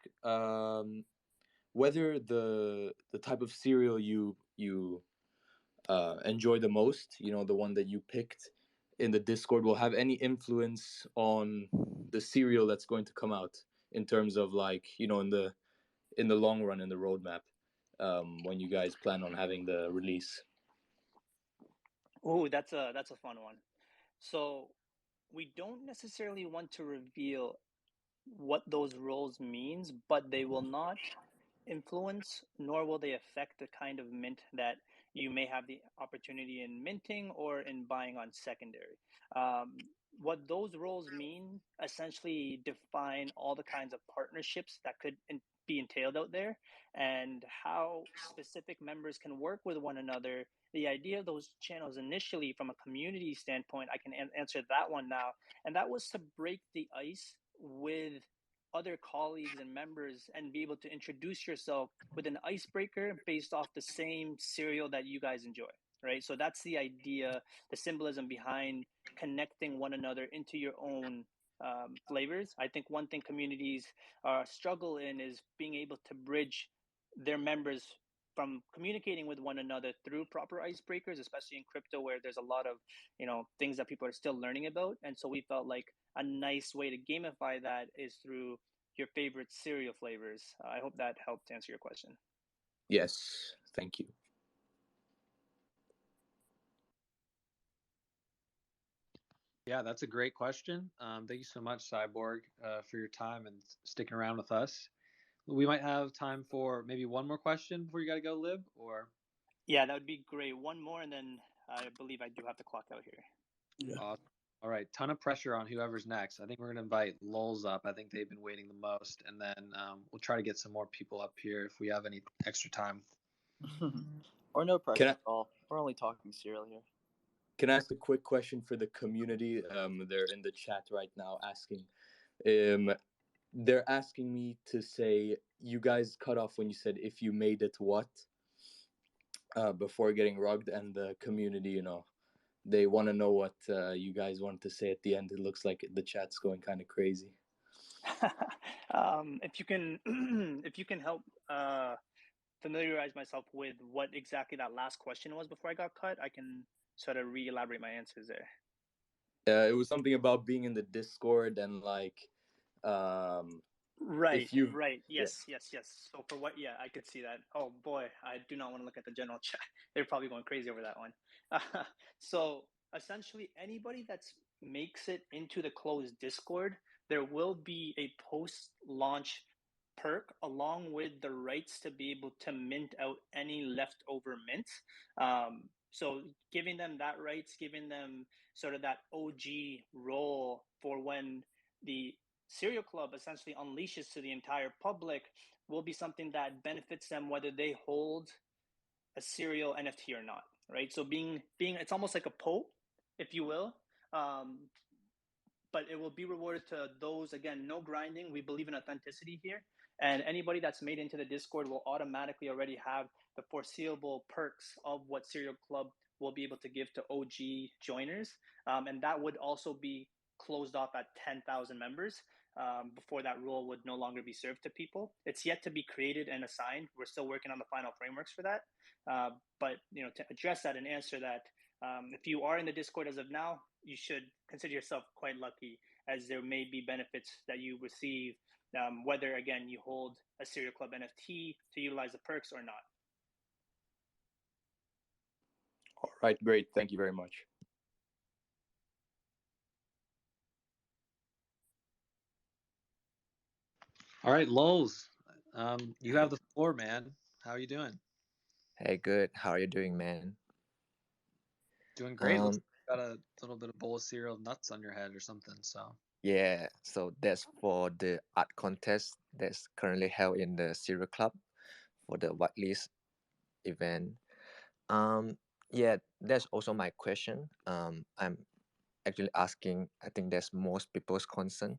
whether the type of cereal you enjoy the most, the one that you picked, in the Discord will have any influence on the cereal that's going to come out in terms of, like, in the long run, in the roadmap, when you guys plan on having the release? Oh, that's a fun one. So we don't necessarily want to reveal what those roles means, but they will not influence, nor will they affect the kind of mint that you may have the opportunity in minting or in buying on secondary. What those roles mean essentially define all the kinds of partnerships that could be entailed out there, and how specific members can work with one another. The idea of those channels initially, from a community standpoint, I can answer that one now, and that was to break the ice with other colleagues and members and be able to introduce yourself with an icebreaker based off the same cereal that you guys enjoy, right? So that's the idea, the symbolism behind connecting one another into your own flavors. I think one thing communities struggle in is being able to bridge their members from communicating with one another through proper icebreakers, especially in crypto, where there's a lot of things that people are still learning about. And so we felt like a nice way to gamify that is through your favorite cereal flavors. I hope that helped answer your question. Yes, thank you. Yeah, that's a great question. Thank you so much, Cyborg, for your time and sticking around with us. We might have time for maybe one more question before you got to go, Lib, or? Yeah, that would be great. One more, and then I believe I do have to clock out here. Yeah. Awesome. All right, ton of pressure on whoever's next. I think we're going to invite Lulz up. I think they've been waiting the most, and then we'll try to get some more people up here if we have any extra time. Or no pressure at all. We're only talking cereal here. Can I ask a quick question for the community? They're in the chat right now asking. They're asking me to say, you guys cut off when you said, if you made it what? Before getting rugged, and the community, they want to know what you guys want to say at the end. It looks like the chat's going kind of crazy. If you can, if you can help familiarize myself with what exactly that last question was before I got cut, I can sort of re-elaborate my answers there. It was something about being in the Discord and like, right. Yes. So for what? Yeah, I could see that. Oh boy, I do not want to look at the general chat. They're probably going crazy over that one. So essentially, anybody that makes it into the closed Discord, there will be a post-launch perk along with the rights to be able to mint out any leftover mint. So giving them that rights, giving them sort of that OG role for when the Cereal Club essentially unleashes to the entire public will be something that benefits them whether they hold a cereal NFT or not, right? So being it's almost like a POAP, if you will. But it will be rewarded to those, again, no grinding. We believe in authenticity here. And anybody that's made into the Discord will automatically already have the foreseeable perks of what Cereal Club will be able to give to OG joiners. And that would also be closed off at 10,000 members before that rule would no longer be served to people. It's yet to be created and assigned. We're still working on the final frameworks for that. But to address that and answer that, if you are in the Discord as of now, you should consider yourself quite lucky, as there may be benefits that you receive, whether, again, you hold a Cereal Club NFT to utilize the perks or not. All right, great. Thank you very much. All right, Lulz, you have the floor, man. How are you doing? Hey, good. How are you doing, man? Doing great. Looks like you got a little bit of bowl of cereal nuts on your head or something. So yeah, so that's for the art contest that's currently held in the Cereal Club for the whitelist event. Yeah, that's also my question. I'm actually asking. I think that's most people's concern.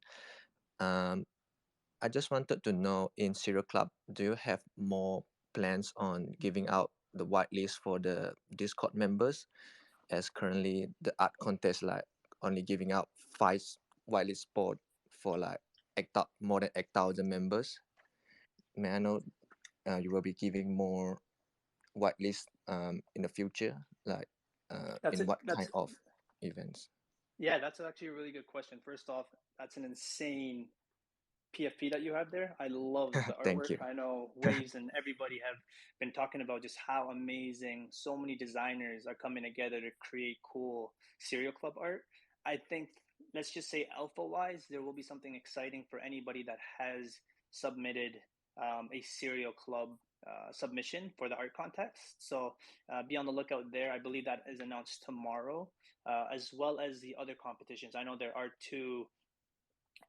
I just wanted to know, in Cereal Club, do you have more plans on giving out the whitelist for the Discord members? As currently the art contest like only giving out 5 whitelist spot for like more than 8,000 members. May I know you will be giving more whitelist in the future, like in what kind of events? Yeah, that's actually a really good question. First off, that's an insane PFP that you have there. I love the Thank artwork. you. I know Waves and everybody have been talking about just how amazing so many designers are coming together to create cool Serial Club art. I think, let's just say alpha wise, there will be something exciting for anybody that has submitted a Serial Club submission for the art contest. So be on the lookout there. I believe that is announced tomorrow, as well as the other competitions. I know there are two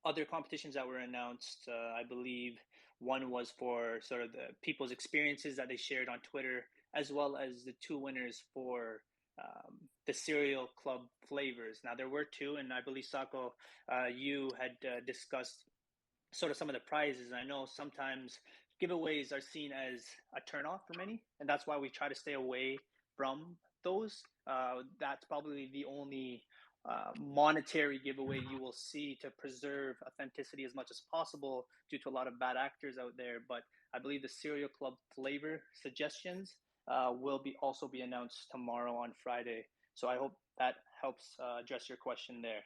other competitions that were announced. I believe one was for sort of the people's experiences that they shared on Twitter, as well as the two winners for the Cereal Club flavors. Now, there were two, and I believe, Sako, you had discussed sort of some of the prizes. I know sometimes giveaways are seen as a turnoff for many, and that's why we try to stay away from those. That's probably the only monetary giveaway you will see to preserve authenticity as much as possible due to a lot of bad actors out there. But I believe the Cereal Club flavor suggestions will be also be announced tomorrow on Friday. So I hope that helps address your question there.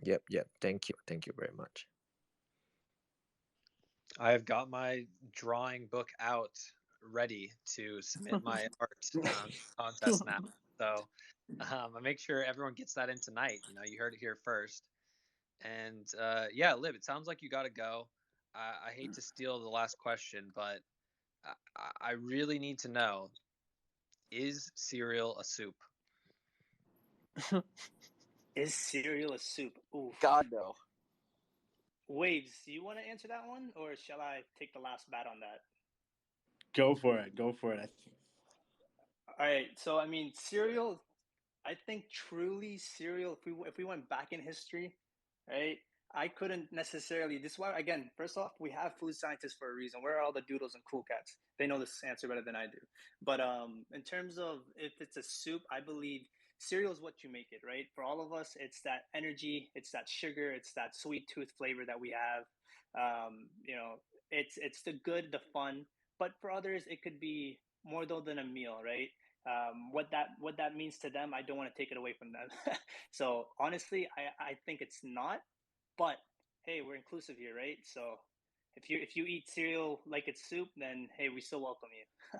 Yep. Thank you very much. I have got my drawing book out ready to submit my art contest now. So I make sure everyone gets that in tonight. You know, you heard it here first. And yeah, Liv, it sounds like you got to go. I hate to steal the last question, but I really need to know: is cereal a soup? Is cereal a soup? Oof. God no. Waves, do you want to answer that one, or shall I take the last bat on that? Go for it. Go for it. All right. So I mean, cereal. I think truly cereal. If we went back in history, right? I couldn't necessarily. This is why, again, first off, we have food scientists for a reason. Where are all the doodles and cool cats? They know this answer better than I do. But in terms of if it's a soup, I believe cereal is what you make it, right? For all of us, it's that energy, it's that sugar, it's that sweet tooth flavor that we have. You know, it's the good, the fun. But for others, it could be more though than a meal, right? What that means to them, I don't want to take it away from them. So honestly, I think it's not. But hey, we're inclusive here, right? So if you eat cereal like it's soup, then hey, we still welcome you.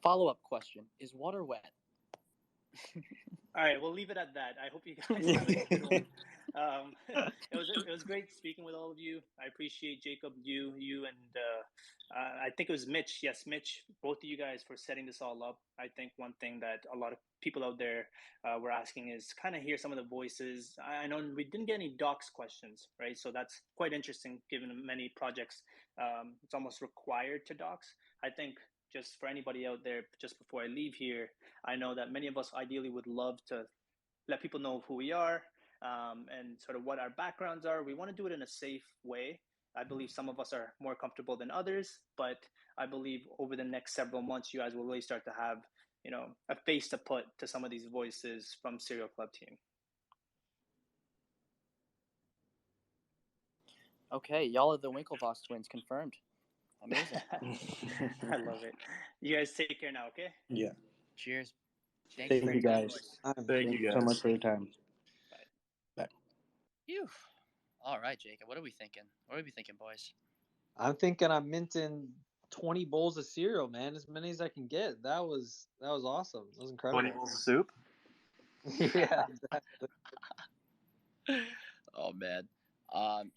Follow-up question: is water wet? All right, we'll leave it at that. I hope you guys have a good one. It was great speaking with all of you. I appreciate Jacob, you, and I think it was Mitch. Yes, Mitch, both of you guys for setting this all up. I think one thing that a lot of people out there were asking is kind of hear some of the voices. I know we didn't get any docs questions, right? So that's quite interesting given many projects. It's almost required to docs. I think just for anybody out there, just before I leave here, I know that many of us ideally would love to let people know who we are and sort of what our backgrounds are. We want to do it in a safe way. I believe some of us are more comfortable than others, but I believe over the next several months, you guys will really start to have, you know, a face to put to some of these voices from Serial Club team. Okay, y'all are the Winklevoss twins, confirmed. Amazing. I love it. You guys take care now, okay? Yeah. Cheers. Thank Thank you for you your time, guys. boys. Thank Thank you you so guys. much for your time. Bye. Bye. Phew. All right, Jacob. What are we thinking? What are we thinking, boys? I'm thinking I'm minting 20 bowls of cereal, man, as many as I can get. That was awesome. That was 20 incredible. bowls of soup? Yeah, exactly. Oh man.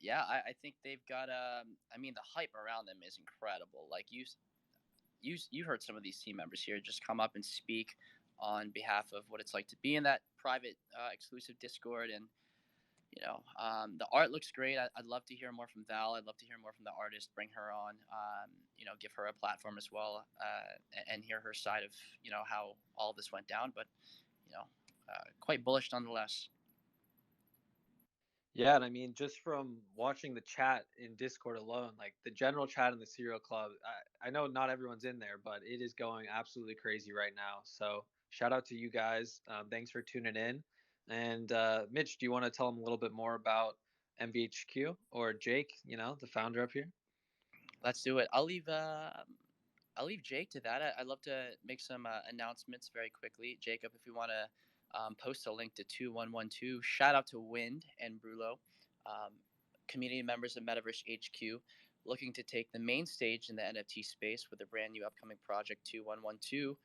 Yeah, I think they've got I mean the hype around them is incredible. Like you heard some of these team members here just come up and speak on behalf of what it's like to be in that private exclusive Discord, and the art looks great. I'd love to hear more from Val. I'd love to hear more from the artist. Bring her on. Give her a platform as well, and hear her side of how all this went down. But quite bullish nonetheless. Yeah, and I mean, just from watching the chat in Discord alone, like the general chat in the Serial Club, I know not everyone's in there, but it is going absolutely crazy right now. So shout out to you guys. Thanks for tuning in. And Mitch, do you want to tell them a little bit more about MVHQ, or Jake, the founder up here? Let's do it. I'll leave I'll leave Jake to that. I'd love to make some announcements very quickly. Jacob, if you want to post a link to 2112, shout out to Wind and Brulo, community members of Metaverse HQ, looking to take the main stage in the NFT space with a brand new upcoming project 2112,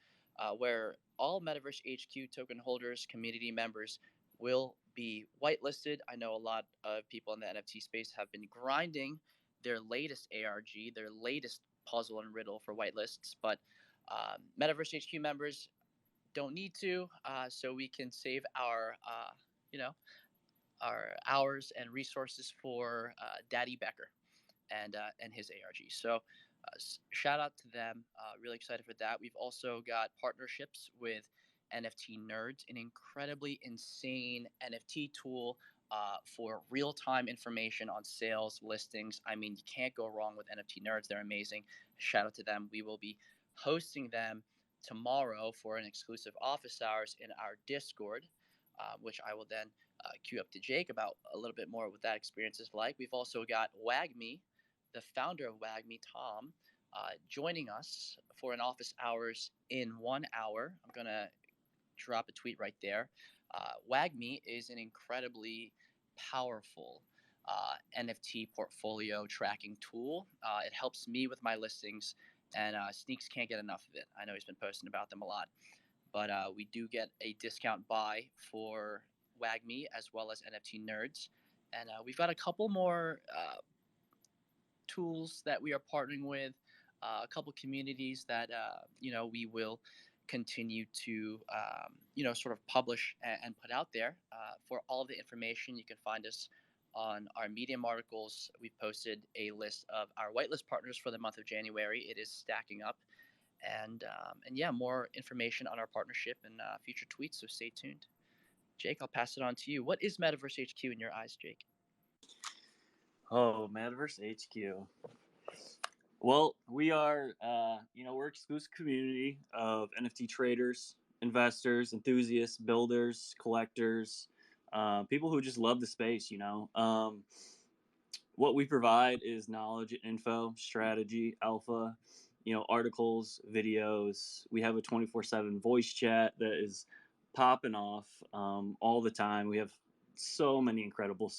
where all Metaverse HQ token holders, community members will be whitelisted. I know a lot of people in the NFT space have been grinding their latest ARG, their latest puzzle and riddle for whitelists, but Metaverse HQ members don't need to, so we can save our, you know, our hours and resources for Daddy Becker and his ARG. So shout out to them. Really excited for that. We've also got partnerships with NFT Nerds, an incredibly insane NFT tool for real-time information on sales listings. I mean, you can't go wrong with NFT Nerds. They're amazing. Shout out to them. We will be hosting them tomorrow for an exclusive office hours in our Discord, which I will then queue up to Jake about a little bit more what that experience is like. We've also got WagMe, the founder of WagMe, Tom, joining us for an office hours in 1 hour. I'm going to drop a tweet right there. WagMe is an incredibly powerful NFT portfolio tracking tool. It helps me with my listings, and Sneaks can't get enough of it. I know he's been posting about them a lot, but we do get a discount buy for WagMe as well as NFT Nerds. And we've got a couple more tools that we are partnering with, a couple communities that we will continue to sort of publish and put out there. For all of the information, you can find us on our Medium articles. We've posted a list of our whitelist partners for the month of January. It is stacking up, and yeah, more information on our partnership and future tweets. So stay tuned. Jake, I'll pass it on to you. What is Metaverse HQ in your eyes, Jake? Oh, Metaverse HQ. Well, we are, we're exclusive community of NFT traders, investors, enthusiasts, builders, collectors, people who just love the space. What we provide is knowledge, info, strategy, alpha, articles, videos. We have a 24/7 voice chat that is popping off all the time. We have so many incredible,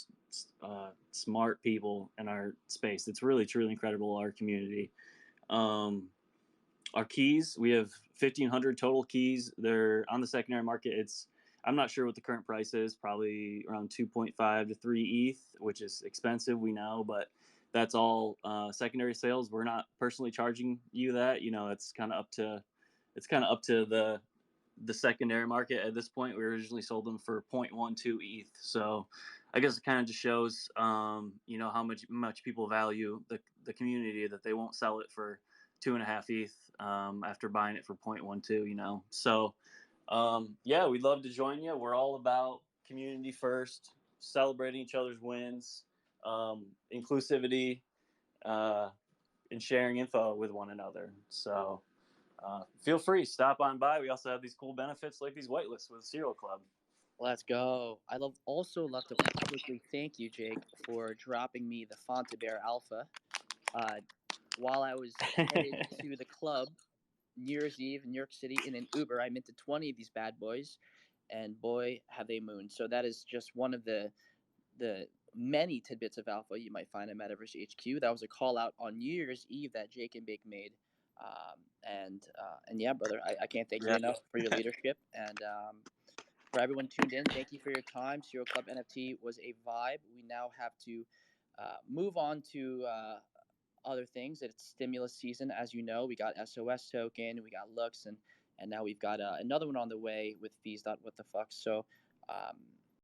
smart people in our space. It's really, truly incredible, our community. Our keys, we have 1,500 total keys. They're on the secondary market. I'm not sure what the current price is, probably around 2.5 to 3 ETH, which is expensive, we know, but that's all secondary sales. We're not personally charging you that. It's kind of up to the secondary market at this point. We originally sold them for 0.12 ETH. So I guess it kind of just shows, how much people value the community, that they won't sell it for 2.5 ETH after buying it for 0.12. So yeah, we'd love to join you. We're all about community first, celebrating each other's wins, inclusivity, and sharing info with one another. So feel free, stop on by. We also have these cool benefits like these whitelists with Serial Club. Let's go. Also love to publicly thank you, Jake, for dropping me the Fonte Bear Alpha while I was headed to the club New Year's Eve in New York City in an Uber. I minted 20 of these bad boys, and boy, have they mooned. So that is just one of the many tidbits of alpha you might find at Metaverse HQ. That was a call out on New Year's Eve that Jake and Bake made. And yeah, brother, I can't thank you enough for your leadership. And for everyone tuned in, thank you for your time. Serial Club NFT was a vibe. We now have to move on to other things. It's stimulus season, as you know. We got SOS token, we got Lux, and now we've got another one on the way with fees. What the fuck? So